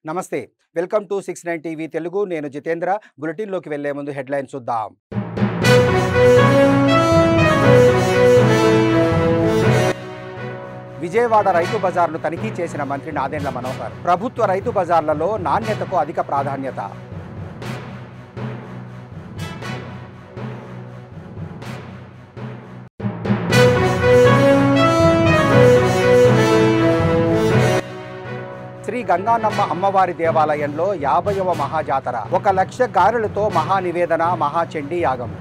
నమస్తే. Welcome to 69 TV Telugu. నేను జితేంద్ర. బులెటిన్‌లోకి వెళ్లే ముందు హెడ్‌లైన్స్ చూద్దాం. విజయవాడ రైతు బజార్‌ను తనిఖీ చేసిన మంత్రి నాదెండ్ల మనోహర్. ప్రభుత్వ రైతు బజార్లలో నాణ్యతకు అధిక ప్రాధాన్యత. శ్రీ గంగానమ్మ అమ్మవారి దేవాలయంలో 50వ మహాజాతర. 1,00,000 గారెలతో మహానివేదన, మహాచండీ యాగం.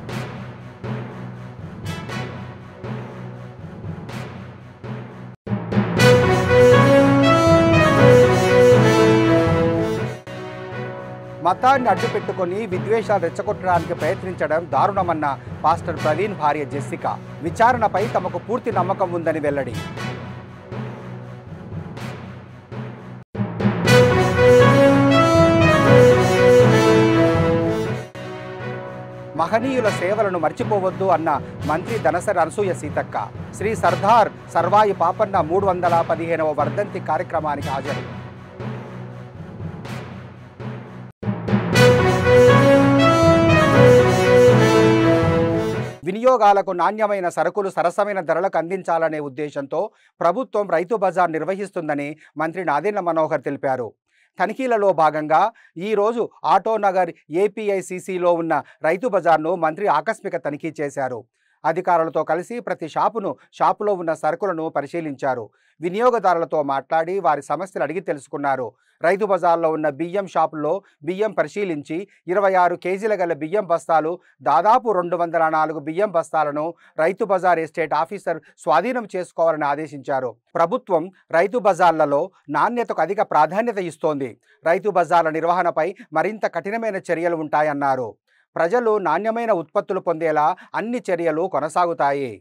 మతాన్ని అడ్డుపెట్టుకుని విద్వేషాలు రెచ్చగొట్టడానికి ప్రయత్నించడం దారుణమన్న పాస్టర్ ప్రవీణ్ భార్య జెస్సిక. విచారణపై తమకు పూర్తి నమ్మకం ఉందని వెల్లడి. మహనీయుల సేవలను మర్చిపోవద్దు అన్న మంత్రి దనసరి అనసూయ సీతక్క. శ్రీ సర్దార్ సర్వాయి పాపన్న 315వ వర్ధంతి కార్యక్రమానికి హాజరు. వినియోగాలకు నాణ్యమైన సరుకులు సరసమైన ధరలకు అందించాలనే ఉద్దేశంతో ప్రభుత్వం రైతు బజార్ నిర్వహిస్తుందని మంత్రి నాదెండ్ల మనోహర్ తెలిపారు. తనిఖీలలో భాగంగా ఈరోజు ఆటోనగర్ ఏపీఐసిసిలో ఉన్న రైతు బజార్ను మంత్రి ఆకస్మిక తనిఖీ చేశారు. అధికారులతో కలిసి ప్రతి షాపులో ఉన్న సరుకులను పరిశీలించారు. వినియోగదారులతో మాట్లాడి వారి సమస్యలు అడిగి తెలుసుకున్నారు. రైతు బజార్లో ఉన్న బియ్యం షాపుల్లో బియ్యం పరిశీలించి 26 కేజీల గల బియ్యం బస్తాలు, దాదాపు 204 బియ్యం బస్తాలను రైతు బజార్ ఎస్టేట్ ఆఫీసర్ స్వాధీనం చేసుకోవాలని ఆదేశించారు. ప్రభుత్వం రైతు బజార్లలో నాణ్యతకు అధిక ప్రాధాన్యత ఇస్తోంది. రైతు బజార్ల నిర్వహణపై మరింత కఠినమైన చర్యలు ఉంటాయన్నారు. ప్రజలు నాణ్యమైన ఉత్పత్తులు పొందేలా అన్ని చర్యలు కొనసాగుతాయి.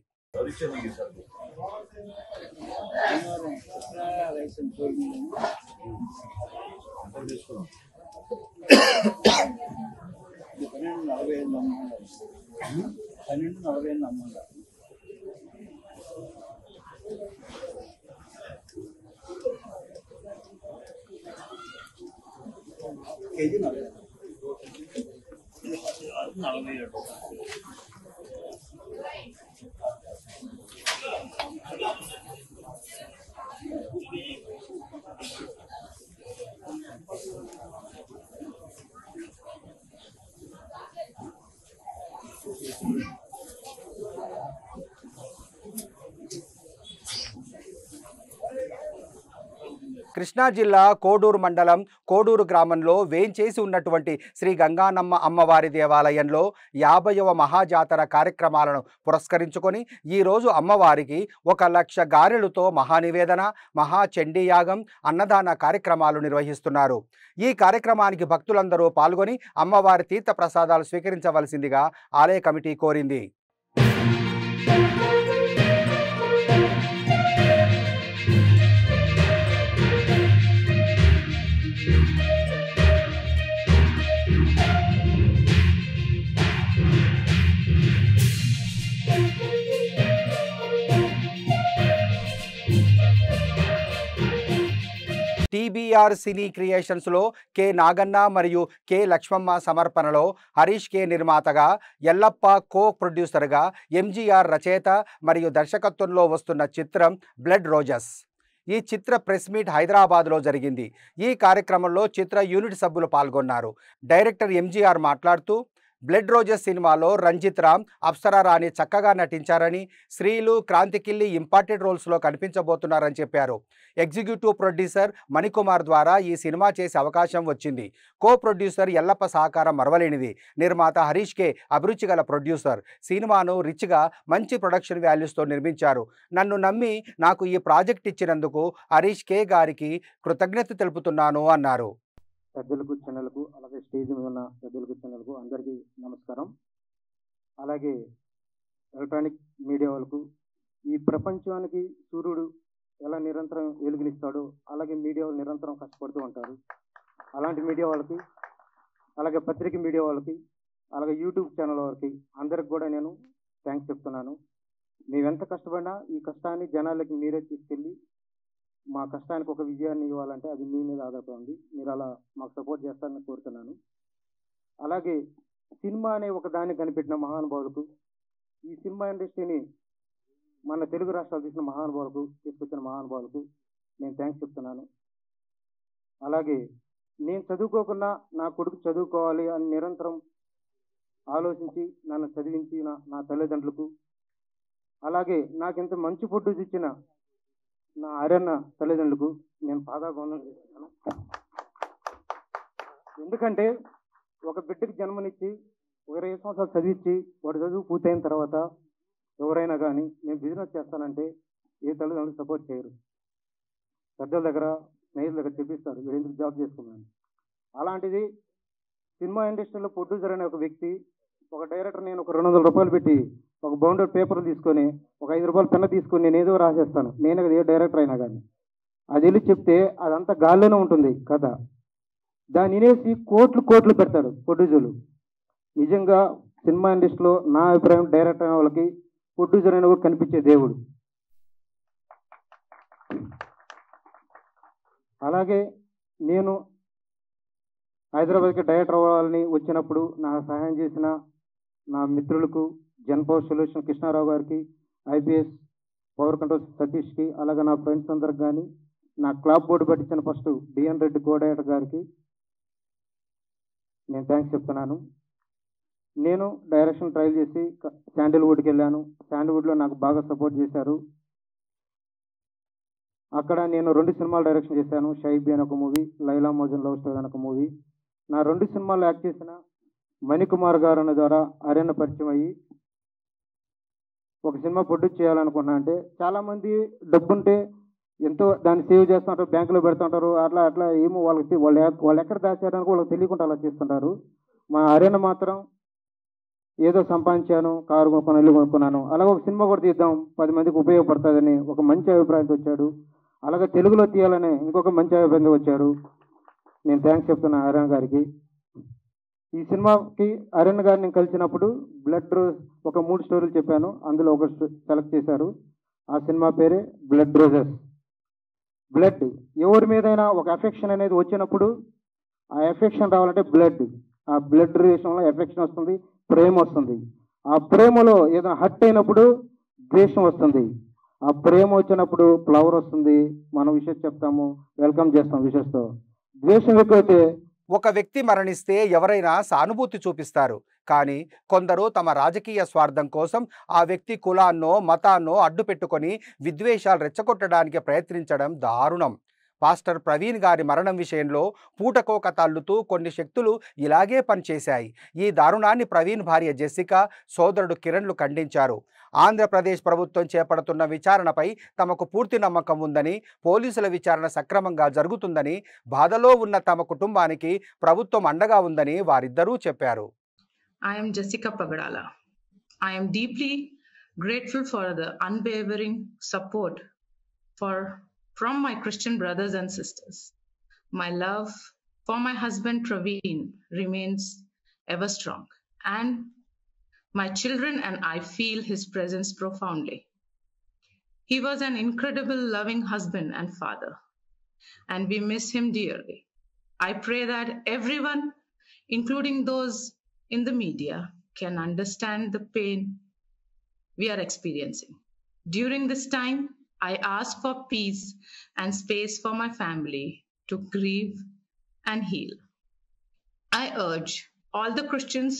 కృష్ణా జిల్లా కోడూరు మండలం కోడూరు గ్రామంలో వేంచేసి ఉన్నటువంటి శ్రీ గంగానమ్మ అమ్మవారి దేవాలయంలో 50వ మహాజాతర కార్యక్రమాలను పురస్కరించుకొని ఈరోజు అమ్మవారికి 1,00,000 గారెలతో మహానివేదన, మహాచండీ యాగం, అన్నదాన కార్యక్రమాలు నిర్వహిస్తున్నారు. ఈ కార్యక్రమానికి భక్తులందరూ పాల్గొని అమ్మవారి తీర్థ ప్రసాదాలు స్వీకరించవలసిందిగా ఆలయ కమిటీ కోరింది. టీబీఆర్ సినీ క్రియేషన్స్లో కె నాగన్న మరియు కె లక్ష్మమ్మ సమర్పణలో హరీష్ కె నిర్మాతగా, ఎల్లప్ప కో ప్రొడ్యూసర్గా, ఎంజీఆర్ రచయిత మరియు దర్శకత్వంలో వస్తున్న చిత్రం బ్లడ్ రోజెస్. ఈ చిత్ర ప్రెస్ మీట్ హైదరాబాద్లో జరిగింది. ఈ కార్యక్రమంలో చిత్ర యూనిట్ సభ్యులు పాల్గొన్నారు. డైరెక్టర్ ఎంజీఆర్ మాట్లాడుతూ బ్లడ్ రోజెస్ సినిమాలో రంజిత్ రామ్, అప్సరా రాణి చక్కగా నటించారని, శ్రీలు, క్రాంతికిల్లి ఇంపార్టెంట్ రోల్స్లో కనిపించబోతున్నారని చెప్పారు. ఎగ్జిక్యూటివ్ ప్రొడ్యూసర్ మణికుమార్ ద్వారా ఈ సినిమా చేసే అవకాశం వచ్చింది. కో ప్రొడ్యూసర్ ఎల్లప్ప సహకారం మరవలేనిది. నిర్మాత హరీష్ కే అభిరుచి గల ప్రొడ్యూసర్. సినిమాను రిచ్గా మంచి ప్రొడక్షన్ వాల్యూస్తో నిర్మించారు. నన్ను నమ్మి నాకు ఈ ప్రాజెక్ట్ ఇచ్చినందుకు హరీష్ కే గారికి కృతజ్ఞత తెలుపుతున్నాను అన్నారు. పెద్దలకు, చిన్నలకు, అలాగే స్టేజ్ మీద ఉన్న పెద్దలకు, చిన్నలకు అందరికీ నమస్కారం. అలాగే ఎలక్ట్రానిక్ మీడియా వాళ్ళకు, ఈ ప్రపంచానికి సూర్యుడు ఎలా నిరంతరం వెలుగునిస్తాడో అలాగే మీడియా వాళ్ళు నిరంతరం కష్టపడుతూ ఉంటారు. అలాంటి మీడియా వాళ్ళకి, అలాగే పత్రిక మీడియా వాళ్ళకి, అలాగే యూట్యూబ్ ఛానల్ వాళ్ళకి అందరికి కూడా నేను థ్యాంక్స్ చెప్తున్నాను. మేమెంత కష్టపడినా ఈ కష్టాన్ని జనాలకి మీరే తీసుకెళ్ళి మా కష్టానికి ఒక విజయాన్ని ఇవ్వాలంటే అది మీ మీద ఆధారపడి ఉంది. మీరు అలా మాకు సపోర్ట్ చేస్తారని కోరుతున్నాను. అలాగే సినిమా అనే ఒక దాన్ని కనిపెట్టిన మహానుభావులకు, ఈ సినిమా ఇండస్ట్రీని మన తెలుగు రాష్ట్రాలు తీసిన మహానుభావులకు, తీసుకొచ్చిన మహానుభావులకు నేను థ్యాంక్స్ చెప్తున్నాను. అలాగే నేను చదువుకోకుండా నా కొడుకు చదువుకోవాలి అని నిరంతరం ఆలోచించి నన్ను చదివించిన నా తల్లిదండ్రులకు, అలాగే నాకింత మంచి ఫుడ్ ఇచ్చిన నా ఆర్యన్న తల్లిదండ్రులకు నేను పాదాభివందనం చేస్తున్నాను. ఎందుకంటే ఒక బిడ్డకి జన్మనిచ్చి 20 సంవత్సరాలు చదివించి వాడు చదువు పూర్తయిన తర్వాత ఎవరైనా కానీ నేను బిజినెస్ చేస్తానంటే ఏ తల్లిదండ్రులు సపోర్ట్ చేయరు. పెద్దల దగ్గర, స్నేహితుల దగ్గర చెప్పిస్తారు వీడు ఎందుకు జాబ్ చేసుకున్నాను. అలాంటిది సినిమా ఇండస్ట్రీలో ప్రొడ్యూసర్ అనే ఒక వ్యక్తి, ఒక డైరెక్టర్, నేను ఒక 200 రూపాయలు పెట్టి ఒక బౌండర్ పేపర్ తీసుకొని ఒక 5 రూపాయలు పెన్న తీసుకొని నేను ఏదో రాసేస్తాను. నేను ఏ డైరెక్టర్ అయినా కానీ అది వెళ్ళి చెప్తే అదంతా గాల్లోనే ఉంటుంది కథ. దాన్ని వినేసి కోట్లు పెడతాడు ప్రొడ్యూసర్లు. నిజంగా సినిమా ఇండస్ట్రీలో నా అభిప్రాయం డైరెక్టర్ అయిన వాళ్ళకి ప్రొడ్యూసర్ అయిన కూడా కనిపించే దేవుడు. అలాగే నేను హైదరాబాద్కి డైరెక్టర్ అవ్వాలని వచ్చినప్పుడు నాకు సహాయం చేసిన నా మిత్రులకు, జన్పవర్ సొల్యూషన్ కృష్ణారావు గారికి, ఐపీఎస్ పవర్ కంట్రోల్ సతీష్కి, అలాగే నా ఫ్రెండ్స్ అందరికి కానీ, నా క్లాబ్ బోర్డు పట్టించిన ఫస్ట్ డిఎన్ రెడ్డి కోడైరెక్టర్ గారికి నేను థ్యాంక్స్ చెప్తున్నాను. నేను డైరెక్షన్ ట్రయల్ చేసి శాండిల్వుడ్కి వెళ్ళాను. శాండిల్వుడ్లో నాకు బాగా సపోర్ట్ చేశారు. అక్కడ నేను 2 సినిమాలు డైరెక్షన్ చేశాను. షైబీ అని ఒక మూవీ, లైలా మోజన్ లవ్ స్టోరీ అని ఒక మూవీ. నా 2 సినిమాలు యాక్ట్ చేసిన మణికుమార్ గారు అన్న ద్వారా ఆర్యన్న పరిచయం అయ్యి ఒక సినిమా ప్రొడ్యూస్ చేయాలనుకున్నా. అంటే చాలామంది డబ్బుంటే ఎంతో దాన్ని సేవ్ చేస్తుంటారు, బ్యాంకులో పెడుతుంటారు, అట్లా ఏమో వాళ్ళకి వాళ్ళు ఎక్కడ దాచారని వాళ్ళకి తెలియకుండా అలా చేస్తుంటారు. మా ఆర్యన్న మాత్రం ఏదో సంపాదించాను, కారు కొనుక్కున్నాను, ఇల్లు కొనుక్కున్నాను, అలాగే ఒక సినిమా కూడా తీద్దాం 10 మందికి ఉపయోగపడుతుందని ఒక మంచి అభిప్రాయంతో వచ్చాడు. అలాగే తెలుగులో తీయాలని ఇంకొక మంచి అభిప్రాయంతో వచ్చారు. నేను థ్యాంక్స్ చెప్తున్నాను ఆర్యన్న గారికి. ఈ సినిమాకి ఆర్యన్న గారిని కలిసినప్పుడు బ్లడ్ రోజ్ ఒక 3 స్టోరీలు చెప్పాను. అందులో ఒక సెలెక్ట్ చేశారు. ఆ సినిమా పేరే బ్లడ్ రోజెస్. బ్లడ్ ఎవరి మీదైనా ఒక ఎఫెక్షన్ అనేది వచ్చినప్పుడు ఆ ఎఫెక్షన్ రావాలంటే బ్లడ్, ఆ బ్లడ్ రిలేషన్లో ఎఫెక్షన్ వస్తుంది, ప్రేమ వస్తుంది. ఆ ప్రేమలో ఏదైనా హర్ట్ అయినప్పుడు ద్వేషం వస్తుంది. ఆ ప్రేమ వచ్చినప్పుడు ఫ్లవర్ వస్తుంది, మనం విషెస్ చెప్తాము, వెల్కమ్ చేస్తాం విషెస్తో. ద్వేషం ఎక్కువైతే ఒక వ్యక్తి మరణిస్తే ఎవరైనా సానుభూతి చూపిస్తారు, కానీ కొందరు తమ రాజకీయ స్వార్థం కోసం ఆ వ్యక్తి కులాన్నో మతాన్నో అడ్డు పెట్టుకొని విద్వేషాలు రెచ్చగొట్టడానికి ప్రయత్నించడం దారుణం. పాస్టర్ ప్రవీణ్ గారి మరణం విషయంలో పూటకోక తల్లుతూ కొన్ని శక్తులు ఇలాగే పనిచేశాయి. ఈ దారుణాన్ని ప్రవీణ్ భార్య జెసికా, సోదరుడు కిరణ్లు ఖండించారు. ఆంధ్రప్రదేశ్ ప్రభుత్వం చేపడుతున్న విచారణపై తమకు పూర్తి నమ్మకం ఉందని, పోలీసుల విచారణ సక్రమంగా జరుగుతుందని, బాధలో ఉన్న తమ కుటుంబానికి ప్రభుత్వం అండగా ఉందని వారిద్దరూ చెప్పారు. I am Jessica Pagadala. I am deeply grateful for the unwavering support from my Christian brothers and sisters. My love for my husband Praveen remains ever strong, and my children and I feel his presence profoundly. He was an incredible, loving husband and father, and we miss him dearly. I pray that everyone, including those in the media, can understand the pain we are experiencing. During this time, I ask for peace and space for my family to grieve and heal. I urge all the Christians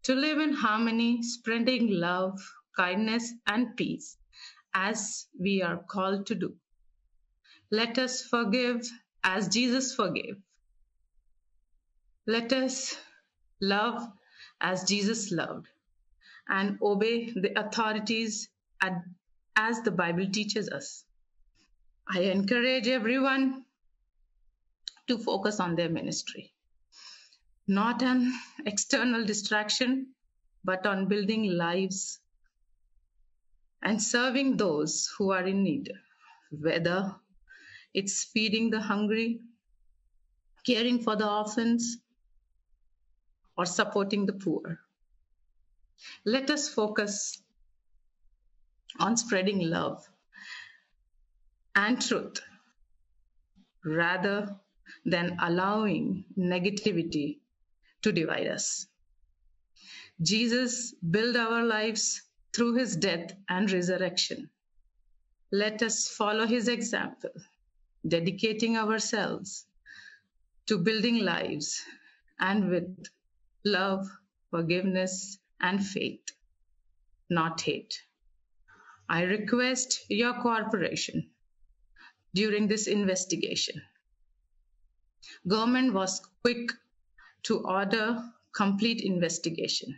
to live in harmony, spreading love, kindness, and peace as we are called to do. Let us forgive as Jesus forgave. Let us love as Jesus loved, and obey the authorities as the Bible teaches us. I encourage everyone to focus on their ministry, not an external distraction, but on building lives and serving those who are in need, whether it's feeding the hungry, caring for the orphans, or supporting the poor. Let us focus on spreading love and truth rather than allowing negativity to divide us. Jesus built our lives through his death and resurrection. Let us follow his example, dedicating ourselves to building lives and with love, forgiveness, and faith, not hate. I request your cooperation during this investigation. Government was quick to order complete investigation,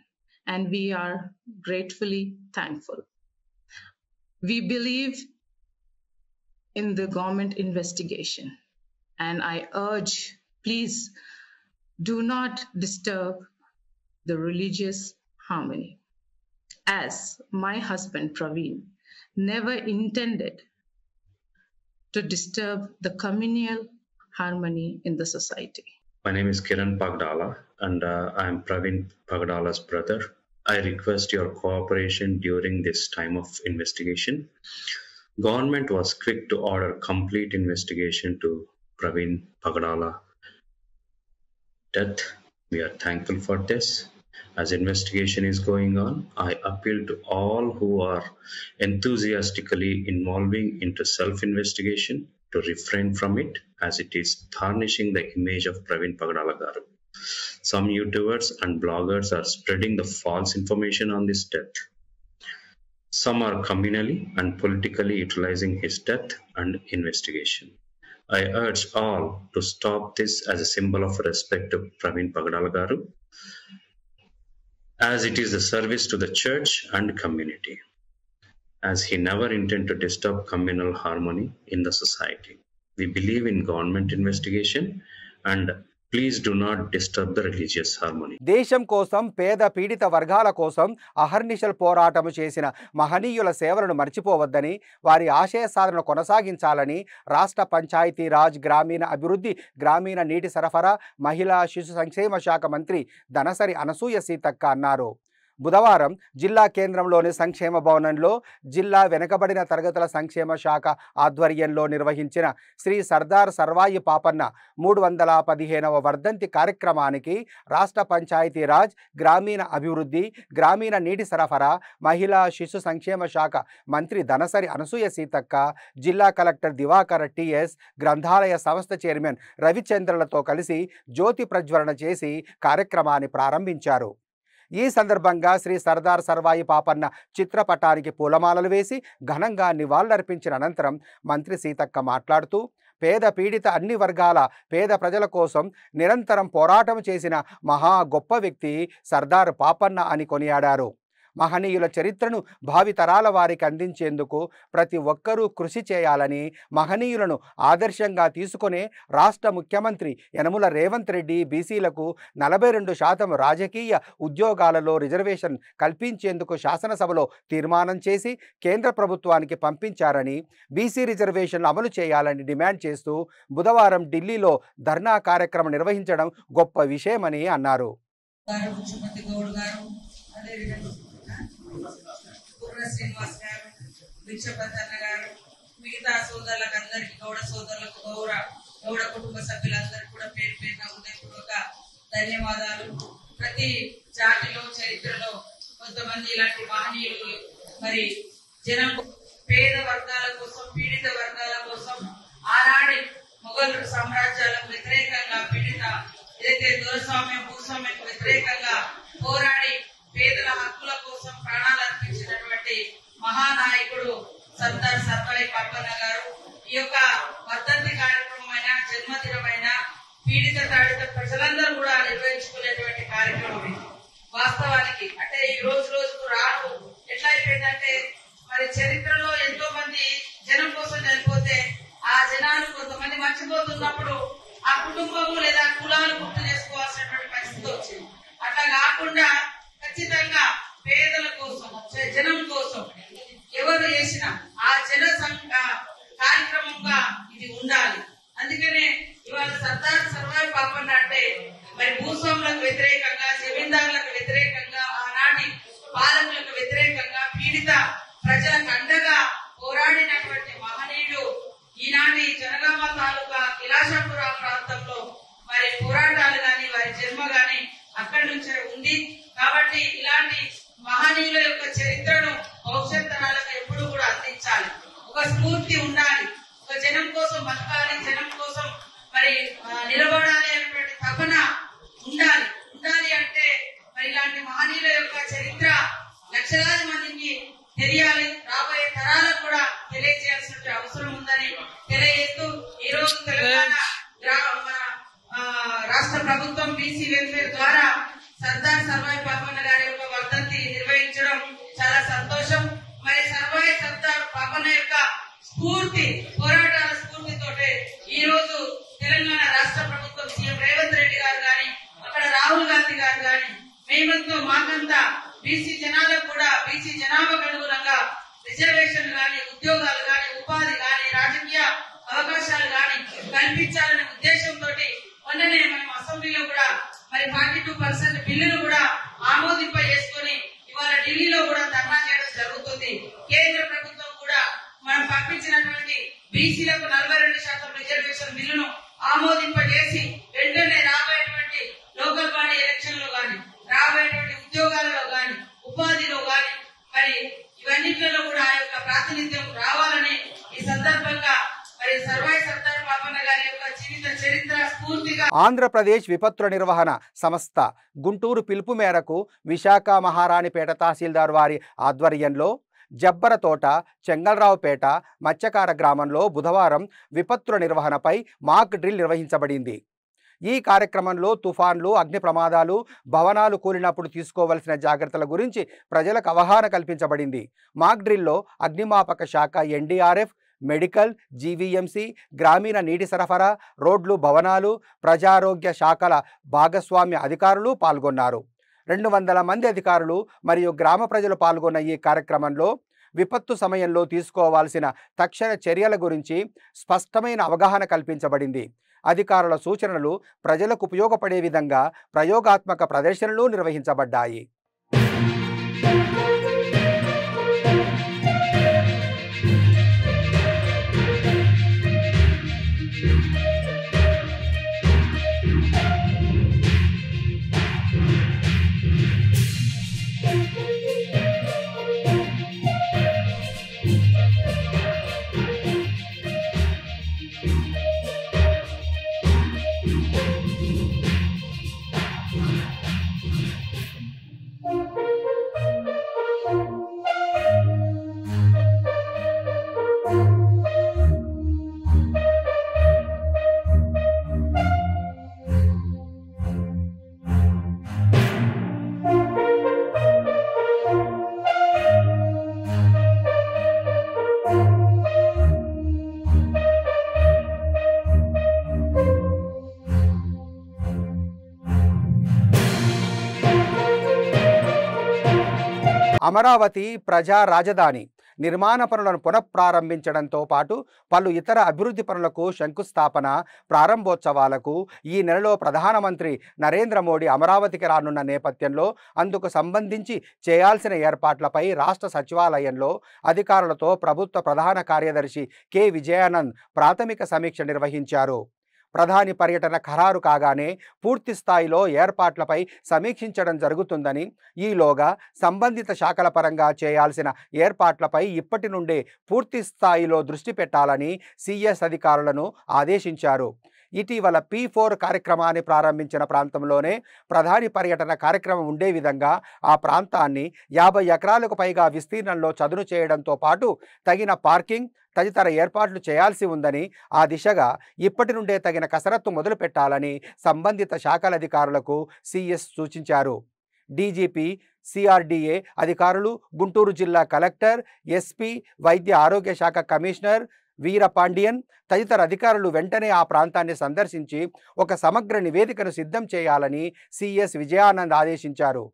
and we are gratefully thankful. We believe in the government investigation, and I urge, please do not disturb the religious harmony, as my husband Praveen never intended to disturb the communal harmony in the society. My name is Kiran Pagdala, and I am Praveen Pagdala's brother. I request your cooperation during this time of investigation. Government was quick to order complete investigation to Praveen Pagdala death. We are thankful for this. As investigation is going on, I appeal to all who are enthusiastically involving into self-investigation to refrain from it, as it is tarnishing the image of Praveen Pagdala garu. Some YouTubers and bloggers are spreading the false information on this death. Some are communally and politically utilizing his death and investigation. I urge all to stop this as a symbol of respect to Praveen Pagdala garu, as it is a service to the church and community, as he never intended to disturb communal harmony in the society. We believe in government investigation, and please do not disturb the religious harmony. దేశం కోసం పేద పీడిత వర్గాల కోసం అహర్నిశలు పోరాటము చేసిన మహనీయుల సేవలను మర్చిపోవద్దని, వారి ఆశయ సాధనను కొనసాగించాలని రాష్ట్ర పంచాయతీరాజ్, గ్రామీణ అభివృద్ధి, గ్రామీణ నీటి సరఫరా, మహిళా శిశు సంక్షేమ శాఖ మంత్రి దనసరి అనసూయ సీతక్క అన్నారు. బుధవారం జిల్లా కేంద్రంలోని సంక్షేమ భవనంలో జిల్లా వెనుకబడిన తరగతుల సంక్షేమ శాఖ ఆధ్వర్యంలో నిర్వహించిన శ్రీ సర్దార్ సర్వాయి పాపన్న 315వ వర్ధంతి కార్యక్రమానికి రాష్ట్ర పంచాయతీరాజ్, గ్రామీణ అభివృద్ధి, గ్రామీణ నీటి సరఫరా, మహిళా శిశు సంక్షేమ శాఖ మంత్రి దనసరి అనసూయ సీతక్క, జిల్లా కలెక్టర్ దివాకర్ టిఎస్, గ్రంథాలయ సంస్థ చైర్మన్ రవిచంద్రలతో కలిసి జ్యోతి ప్రజ్వలన చేసి కార్యక్రమాన్ని ప్రారంభించారు. ఈ సందర్భంగా శ్రీ సర్దార్ సర్వాయి పాపన్న చిత్రపటానికి పూలమాలలు వేసి ఘనంగా నివాళులర్పించిన అనంతరం మంత్రి సీతక్క మాట్లాడుతూ, పేద పీడిత అన్ని వర్గాల పేద ప్రజల కోసం నిరంతరం పోరాటం చేసిన మహా గొప్ప వ్యక్తి సర్దార్ పాపన్న అని కొనియాడారు. మహనీయుల చరిత్రను భావితరాల వారికి అందించేందుకు ప్రతి ఒక్కరూ కృషి చేయాలని, మహనీయులను ఆదర్శంగా తీసుకునే రాష్ట్ర ముఖ్యమంత్రి యనమల రేవంత్ రెడ్డి బీసీలకు 42% రాజకీయ ఉద్యోగాలలో రిజర్వేషన్ కల్పించేందుకు శాసనసభలో తీర్మానం చేసి కేంద్ర ప్రభుత్వానికి పంపించారని, బీసీ రిజర్వేషన్లు అమలు చేయాలని డిమాండ్ చేస్తూ బుధవారం ఢిల్లీలో ధర్నా కార్యక్రమం నిర్వహించడం గొప్ప విషయమని అన్నారు. శ్రీనివాస్ గారు, భిక్షపతన్న గారు, మిగతా సోదరులకు అందరికీ, గౌడ సోదరులకు, గౌడ కుటుంబ సభ్యులందరికీ కూడా పేరు పేరున హృదయపూర్వక ధన్యవాదాలు. ప్రతి జాతిలో చరిత్రలో కొంతమంది ఇలాంటి మహనీయులు మరి జనం పేద వర్గాల కోసం, పీడిత వర్గాల కోసం ఆనాడి మొఘల్ సామ్రాజ్యాలకు వ్యతిరేకంగా, పీడిత ఏదైతే దొరస్వామ్యం, భూస్వామ్యానికి వ్యతిరేకంగా పోరాడి పేదల హక్కుల కోసం ప్రాణాలు అర్పించినటువంటి మహానాయకుడు సర్దార్ సర్వాయి పాపన్న గారు. ఈ యొక్క వర్ధంతి కార్యక్రమమైన, జన్మదినమైన పీడిత తాడిత ప్రజలందరూ కూడా నిర్వహించుకునేటువంటి కార్యక్రమం ఇది. వాస్తవానికి అంటే ఈ రోజుకు రాను ఎట్లా అయిపోయిందంటే, మరి చరిత్రలో ఎంతో మంది జనం కోసం చనిపోతే ఆ జనాలు కొంతమంది మర్చిపోతున్నప్పుడు ఆ కుటుంబము లేదా కులాలు గుర్తు చేసుకోవాల్సినటువంటి పరిస్థితి వచ్చింది. అట్లా కాకుండా ఖచ్చితంగా పేదల కోసం, జనం కోసం ఎవరు చేసినా ఆ జన కార్యక్రమంగా ఇది ఉండాలి. అందుకనే ఇవాళ సర్దార్ సర్వాయి పాపన్న అంటే మరి భూస్వాములకు వ్యతిరేకంగా, జమీందారులకు వ్యతిరేకంగా, ఆనాటి పాలకులకు వ్యతిరేకంగా, పీడిత ప్రజలకు అండగా పోరాడినటువంటి మహనీయుడు. ఈనాటి జనగామ తాలూకా కిలా తపన ఉండాలి. ఉండాలి అంటే మరి ఇలాంటి మహనీయుల యొక్క చరిత్ర లక్షలాది మందికి తెలియాలి, రాబోయే తరాలకు కూడా తెలియజేయాల్సిన అవసరం ఉందని తెలియజేస్తూ ఈ రోజు తెలంగాణ రాష్ట్ర ప్రభుత్వం బీసీ వెల్ఫేర్ ద్వారా సర్దార్ సర్వాయి పాపన్న గారి యొక్క వర్ధంతి నిర్వహించడం చాలా సంతోషం. మరి సర్దార్ పాపన్న యొక్క స్ఫూర్తి, పోరాటాల స్ఫూర్తితోటే ఈ రోజు తెలంగాణ రాష్ట్ర ప్రభుత్వం సీఎం రేవంత్ రెడ్డి గారు గాని, అక్కడ రాహుల్ గాంధీ గారు గాని, మేమంతా మాకంతా బీసీ జనాలకు కూడా బీసీ జనాభాకు అనుగుణంగా రిజర్వేషన్లు గాని, ఉద్యోగాలు గాని, ఉపాధి గాని, రాజకీయ అవకాశాలు గాని కల్పించాలనే ఉద్దేశంతో మొన్ననే మనం అసెంబ్లీలో కూడా మరి 42% బిల్లును కూడా ఆమోదింప చేసుకుని ఇవాళ ఢిల్లీలో కూడా ధర్నా చేయడం జరుగుతుంది. కేంద్ర ప్రభుత్వం కూడా మనం పంపించినటువంటి బీసీలకు 42% రిజర్వేషన్ బిల్లును ఆమోదింపజేసి వెంటనే రాబోయేటువంటి లోకల్ బాడీ ఎలక్షన్ లో గాని, రాబోయేటువంటి ఉద్యోగాలలో గాని, ఉపాధిలో గాని మరి ఇవన్నిటిలో కూడా ఆ యొక్క ప్రాతినిధ్యం రావాలని ఈ సందర్భంగా మరి సర్దార్ పాపన్న గారి యొక్క జీవిత చరిత్ర స్ఫూర్తిగా ఆంధ్రప్రదేశ్ విపత్తుల నిర్వహణ సంస్థ గుంటూరు పిలుపు మేరకు విశాఖ మహారాణిపేట తహసీల్దార్ వారి ఆధ్వర్యంలో జబ్బరతోట, చెంగల్రావుపేట, మత్స్యకార గ్రామంలో బుధవారం విపత్తుల నిర్వహణపై మాక్ డ్రిల్ నిర్వహించబడింది. ఈ కార్యక్రమంలో తుఫాన్లు, అగ్ని ప్రమాదాలు, భవనాలు కూలినప్పుడు తీసుకోవలసిన జాగ్రత్తల గురించి ప్రజలకు అవగాహన కల్పించబడింది. మాక్ డ్రిల్లో అగ్నిమాపక శాఖ, ఎన్డీఆర్ఎఫ్, మెడికల్, జీవీఎంసీ, గ్రామీణ నీటి సరఫరా, రోడ్లు, భవనాలు, ప్రజారోగ్య శాఖల భాగస్వామ్య అధికారులు పాల్గొన్నారు. 200 మంది అధికారులు మరియు గ్రామ ప్రజలు పాల్గొన్న ఈ కార్యక్రమంలో విపత్తు సమయంలో తీసుకోవాల్సిన తక్షణ చర్యల గురించి స్పష్టమైన అవగాహన కల్పించబడింది. అధికారుల సూచనలు ప్రజలకు ఉపయోగపడే విధంగా ప్రయోగాత్మక ప్రదర్శనలు నిర్వహించబడ్డాయి. అమరావతి ప్రజా రాజధాని నిర్మాణ పనులను పునఃప్రారంభించడంతో పాటు పలు ఇతర అభివృద్ధి పనులకు శంకుస్థాపన, ప్రారంభోత్సవాలకు ఈ నెలలో ప్రధానమంత్రి నరేంద్ర మోడీ అమరావతికి రానున్న నేపథ్యంలో అందుకు సంబంధించి చేయాల్సిన ఏర్పాట్లపై రాష్ట్ర సచివాలయంలో అధికారులతో ప్రభుత్వ ప్రధాన కార్యదర్శి కె విజయానంద్ ప్రాథమిక సమీక్ష నిర్వహించారు. ప్రధాని పర్యటన ఖరారు కాగానే పూర్తి స్థాయిలో ఏర్పాట్లపై సమీక్షించడం జరుగుతుందని, ఈలోగా సంబంధిత శాఖల పరంగా చేయాల్సిన ఏర్పాట్లపై ఇప్పటి నుండే పూర్తి స్థాయిలో దృష్టి పెట్టాలని సిఎస్ అధికారులను ఆదేశించారు. ఇటీవల P4 కార్యక్రమాన్ని ప్రారంభించిన ప్రాంతంలోనే ప్రధాని పర్యటన కార్యక్రమం ఉండే విధంగా ఆ ప్రాంతాన్ని 50 ఎకరాలకు పైగా విస్తీర్ణంలో చదును చేయడంతో పాటు తగిన పార్కింగ్ తదితర ఏర్పాట్లు చేయాల్సి ఉందని, ఆ దిశగా ఇప్పటి నుండే తగిన కసరత్తు మొదలు పెట్టాలని సంబంధిత శాఖల అధికారులకు సిఎస్ సూచించారు. డీజీపీ, సిఆర్డీఏ అధికారులు, గుంటూరు జిల్లా కలెక్టర్, ఎస్పీ, వైద్య ఆరోగ్య శాఖ కమిషనర్ వీరపాండియన్ తదితర అధికారులు వెంటనే ఆ ప్రాంతాన్ని సందర్శించి ఒక సమగ్ర నివేదికను సిద్ధం చేయాలని సిఎస్ విజయానంద్ ఆదేశించారు.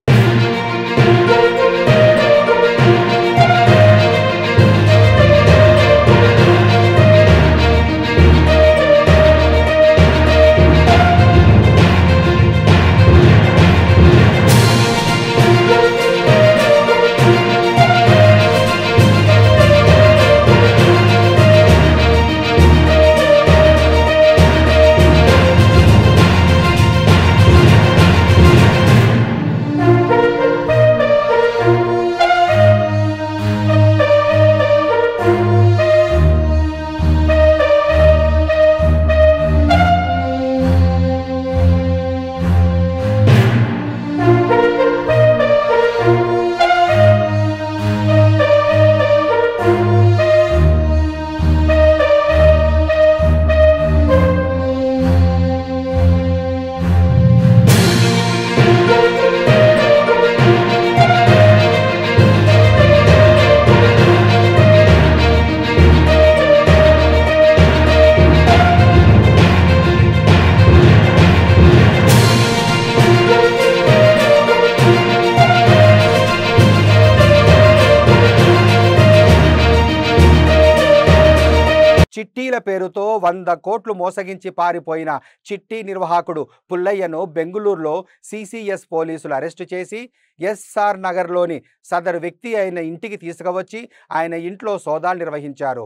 పేరుతో 100 కోట్లు మోసగించి పారిపోయిన చిట్టి నిర్వాహకుడు పుల్లయ్యను బెంగుళూరులో సిసిఎస్ పోలీసులు అరెస్టు చేసి ఎస్ఆర్ నగర్లోని సదరు వ్యక్తి అయిన ఇంటికి తీసుకువచ్చి ఆయన ఇంట్లో సోదాలు నిర్వహించారు.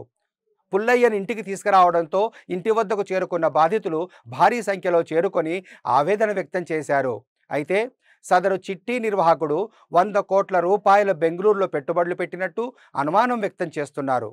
పుల్లయ్యను ఇంటికి తీసుకురావడంతో ఇంటి వద్దకు చేరుకున్న బాధితులు భారీ సంఖ్యలో చేరుకొని ఆవేదన వ్యక్తం చేశారు. అయితే సదరు చిట్టి నిర్వాహకుడు 100 కోట్ల రూపాయల బెంగళూరులో పెట్టుబడులు పెట్టినట్టు అనుమానం వ్యక్తం చేస్తున్నారు.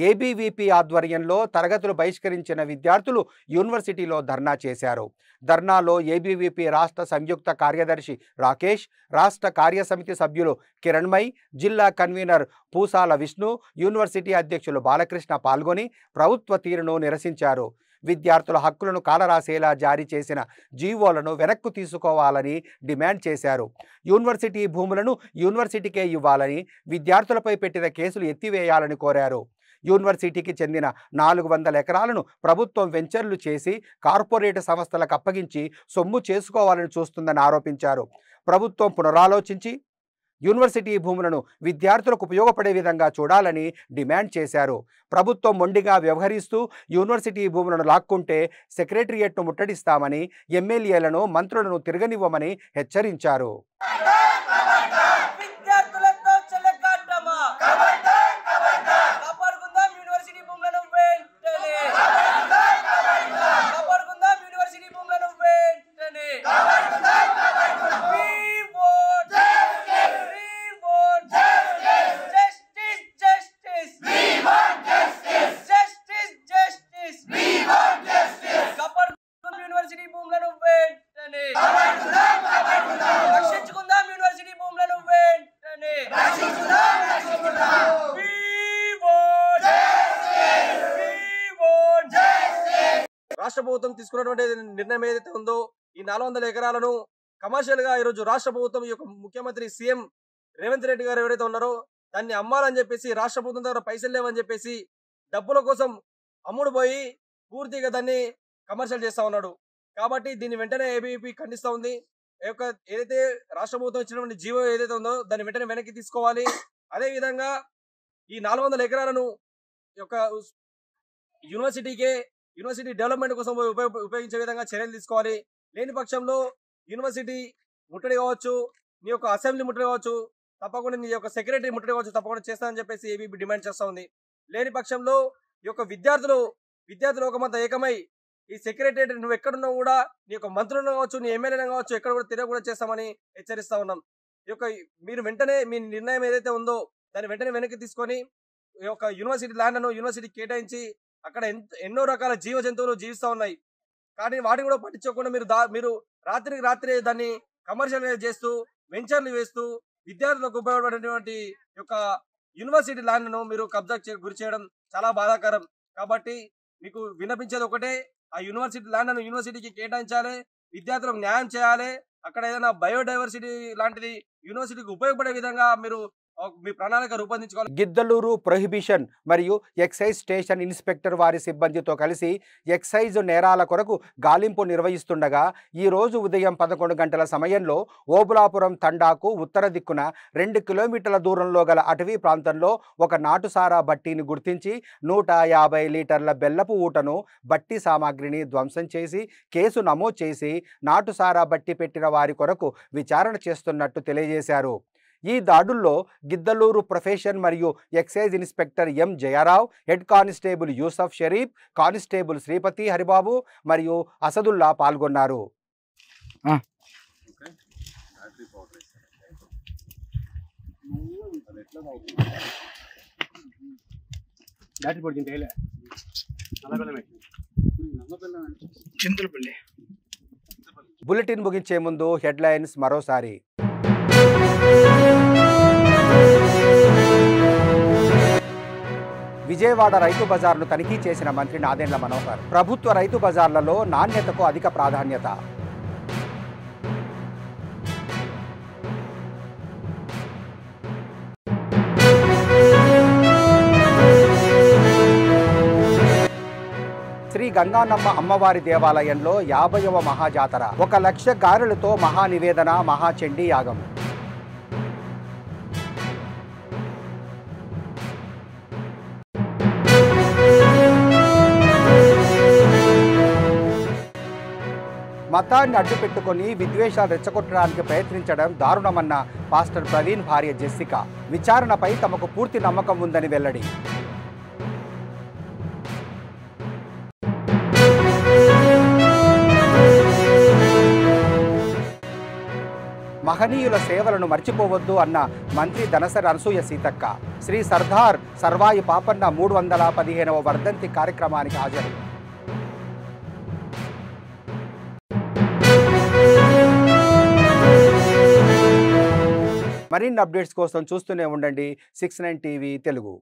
ఏబీవీపీ ఆధ్వర్యంలో తరగతులు బహిష్కరించిన విద్యార్థులు యూనివర్సిటీలో ధర్నా చేశారు. ధర్నాలో ఏబీవీపీ రాష్ట్ర సంయుక్త కార్యదర్శి రాకేష్, రాష్ట్ర కార్యసమితి సభ్యులు కిరణ్మయ్, జిల్లా కన్వీనర్ పూసాల విష్ణు, యూనివర్సిటీ అధ్యక్షులు బాలకృష్ణ పాల్గొని ప్రభుత్వ తీరును నిరసించారు. విద్యార్థుల హక్కులను కాలరాసేలా జారీ చేసిన జీవోలను వెనక్కు తీసుకోవాలని డిమాండ్ చేశారు. యూనివర్సిటీ భూములను యూనివర్సిటీకే ఇవ్వాలని, విద్యార్థులపై పెట్టిన కేసులు ఎత్తివేయాలని కోరారు. యూనివర్సిటీకి చెందిన 400 ఎకరాలను ప్రభుత్వం వెంచర్లు చేసి కార్పొరేట్ సంస్థలకు అప్పగించి సొమ్ము చేసుకోవాలని చూస్తుందని ఆరోపించారు. ప్రభుత్వం పునరాలోచించి యూనివర్సిటీ భూములను విద్యార్థులకు ఉపయోగపడే విధంగా చూడాలని డిమాండ్ చేశారు. ప్రభుత్వం మొండిగా వ్యవహరిస్తూ యూనివర్సిటీ భూములను లాక్కుంటే సెక్రటరియట్ను ముట్టడిస్తామని, ఎమ్మెల్యేలను మంత్రులను తిరగనివ్వమని హెచ్చరించారు. రాష్ట్ర ప్రభుత్వం తీసుకున్నటువంటి నిర్ణయం ఏదైతే ఉందో ఈ 400 ఎకరాలను కమర్షియల్ గా ఈరోజు రాష్ట్ర ప్రభుత్వం ఈ యొక్క ముఖ్యమంత్రి సీఎం రేవంత్ రెడ్డి గారు ఎవరైతే ఉన్నారో దాన్ని అమ్మాలని చెప్పేసి, రాష్ట్ర ప్రభుత్వం దగ్గర పైసలు లేవని చెప్పేసి డబ్బుల కోసం అమ్ముడు పోయి పూర్తిగా దాన్ని కమర్షియల్ చేస్తా ఉన్నాడు. కాబట్టి దీన్ని వెంటనే ఏబీవీపీ ఖండిస్తా ఉంది. ఏదైతే రాష్ట్ర ప్రభుత్వం ఇచ్చినటువంటి జీవో ఏదైతే ఉందో దాన్ని వెంటనే వెనక్కి తీసుకోవాలి. అదే విధంగా ఈ 400 ఎకరాలను యొక్క యూనివర్సిటీ డెవలప్మెంట్ కోసం ఉపయోగించే విధంగా చర్యలు తీసుకోవాలి. లేని పక్షంలో యూనివర్సిటీ ముట్టడి కావచ్చు, నీ యొక్క అసెంబ్లీ ముట్టడి కావచ్చు, తప్పకుండా నీ యొక్క సెక్రటరీ ముట్టడి కావచ్చు తప్పకుండా చేస్తానని చెప్పేసి ఏబీవీపీ డిమాండ్ చేస్తా ఉంది. లేని పక్షంలో ఈ యొక్క విద్యార్థులు ఒక మంత ఏకమై ఈ సెక్రటరీ నువ్వు ఎక్కడున్నా కూడా నీ యొక్క మంత్రులను కావచ్చు, నీ ఎమ్మెల్యేలను కావచ్చు ఎక్కడ కూడా తిరగకుండా చేస్తామని హెచ్చరిస్తా ఉన్నాం. ఈ యొక్క మీరు వెంటనే మీ నిర్ణయం ఏదైతే ఉందో దాన్ని వెంటనే వెనక్కి తీసుకొని ఈ యొక్క యూనివర్సిటీ ల్యాండ్ను యూనివర్సిటీ కేటాయించి అక్కడ ఎన్నో రకాల జీవ జంతువులు జీవిస్తూ ఉన్నాయి. కానీ వాటిని కూడా పట్టించుకోకుండా మీరు రాత్రికి రాత్రి దాన్ని కమర్షియల్ చేస్తూ వెంచర్లు వేస్తూ విద్యార్థులకు ఉపయోగపడేటువంటి యొక్క యూనివర్సిటీ ల్యాండ్ను మీరు కబ్జా గురి చేయడం చాలా బాధాకరం. కాబట్టి మీకు విన్నపించేది ఒకటే, ఆ యూనివర్సిటీ ల్యాండ్ను యూనివర్సిటీకి కేటాయించాలి, విద్యార్థులకు న్యాయం చేయాలి. అక్కడ ఏదైనా బయోడైవర్సిటీ లాంటిది యూనివర్సిటీకి ఉపయోగపడే విధంగా మీరు మీ ప్రణాళిక రూపొందించుకోవాలి. గిద్దలూరు ప్రొహిబిషన్ మరియు ఎక్సైజ్ స్టేషన్ ఇన్స్పెక్టర్ వారి సిబ్బందితో కలిసి ఎక్సైజ్ నేరాల కొరకు గాలింపు నిర్వహిస్తుండగా ఈరోజు ఉదయం 11 గంటల సమయంలో ఓబులాపురం తండాకు ఉత్తర దిక్కున 2 కిలోమీటర్ల దూరంలో గల అటవీ ప్రాంతంలో ఒక నాటుసారా బట్టీని గుర్తించి 150 లీటర్ల బెల్లపు ఊటను, బట్టి సామాగ్రిని ధ్వంసం చేసి కేసు నమోదు చేసి నాటుసారా బట్టి పెట్టిన వారి కొరకు విచారణ చేస్తున్నట్టు తెలియజేశారు. ఈ దాడుల్లో గిద్దలూరు ప్రొఫెషన్ మరియు excise inspector M Jayarao, head constable Yusuf Sharif, constable Sripati Haribabu మరియు అసదుల్లా పాల్గొన్నారు. బులెటిన్ ముగించే ముందు హెడ్లైన్స్ మరోసారి. విజయవాడ రైతు బజార్ను తనిఖీ చేసిన మంత్రి నాదెండ్ల మనోహర్. ప్రభుత్వ రైతు బజార్లలో నాణ్యతకు అధిక ప్రాధాన్యత. శ్రీ గంగానమ్మ అమ్మవారి దేవాలయంలో 50వ మహాజాతర. 1 లక్ష గారెలతో మహానివేదన, మహాచండీ యాగం. మతాన్ని అడ్డుపెట్టుకుని విద్వేషాలు రెచ్చగొట్టడానికి ప్రయత్నించడం దారుణమన్న పాస్టర్ ప్రవీణ్ భార్య జెస్సికా. విచారణపై తమకు పూర్తి నమ్మకం ఉందని వెల్లడి. మహనీయుల సేవలను మర్చిపోవద్దు అన్న మంత్రి ధనసరి అనసూయ సీతక్క. శ్రీ సర్దార్ సర్వాయి పాపన్న 315వ వర్ధంతి కార్యక్రమానికి హాజరు. మరిన్ని అప్డేట్స్ కోసం చూస్తూనే ఉండండి 69 టీవీ తెలుగు.